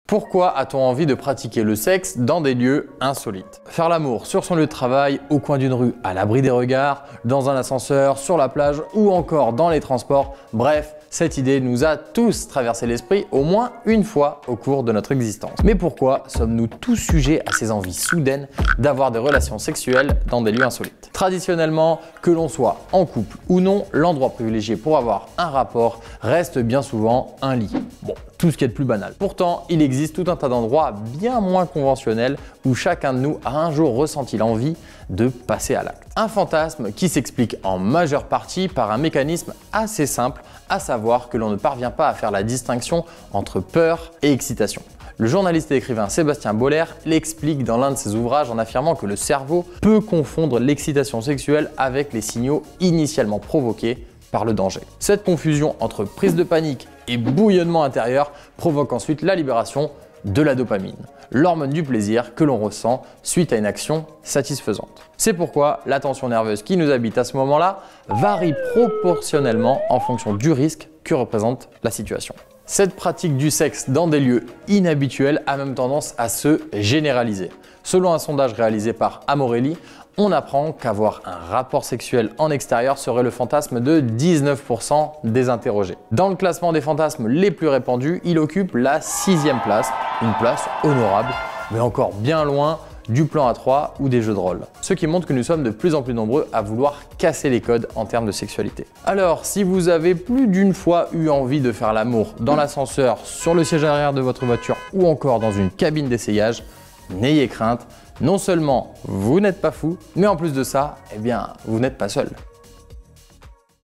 Pourquoi a-t-on envie de pratiquer le sexe dans des lieux insolites? Faire l'amour sur son lieu de travail, au coin d'une rue, à l'abri des regards, dans un ascenseur, sur la plage ou encore dans les transports, bref, cette idée nous a tous traversé l'esprit au moins une fois au cours de notre existence. Mais pourquoi sommes-nous tous sujets à ces envies soudaines d'avoir des relations sexuelles dans des lieux insolites? Traditionnellement, que l'on soit en couple ou non, l'endroit privilégié pour avoir un rapport reste bien souvent un lit. Bon, tout ce qui est de plus banal. Pourtant, il existe tout un tas d'endroits bien moins conventionnels où chacun de nous a un jour ressenti l'envie de passer à l'acte. Un fantasme qui s'explique en majeure partie par un mécanisme assez simple, à savoir que l'on ne parvient pas à faire la distinction entre peur et excitation. Le journaliste et écrivain Sébastien Boller l'explique dans l'un de ses ouvrages en affirmant que le cerveau peut confondre l'excitation sexuelle avec les signaux initialement provoqués par le danger. Cette confusion entre prise de panique et bouillonnement intérieur provoque ensuite la libération de la dopamine, l'hormone du plaisir que l'on ressent suite à une action satisfaisante. C'est pourquoi la tension nerveuse qui nous habite à ce moment-là varie proportionnellement en fonction du risque que représente la situation. Cette pratique du sexe dans des lieux inhabituels a même tendance à se généraliser. Selon un sondage réalisé par Amorelli, on apprend qu'avoir un rapport sexuel en extérieur serait le fantasme de 19% des interrogés. Dans le classement des fantasmes les plus répandus, il occupe la 6e place, une place honorable, mais encore bien loin du plan A3 ou des jeux de rôle. Ce qui montre que nous sommes de plus en plus nombreux à vouloir casser les codes en termes de sexualité. Alors, si vous avez plus d'une fois eu envie de faire l'amour dans l'ascenseur, sur le siège arrière de votre voiture ou encore dans une cabine d'essayage, n'ayez crainte, non seulement vous n'êtes pas fou, mais en plus de ça, eh bien, vous n'êtes pas seul.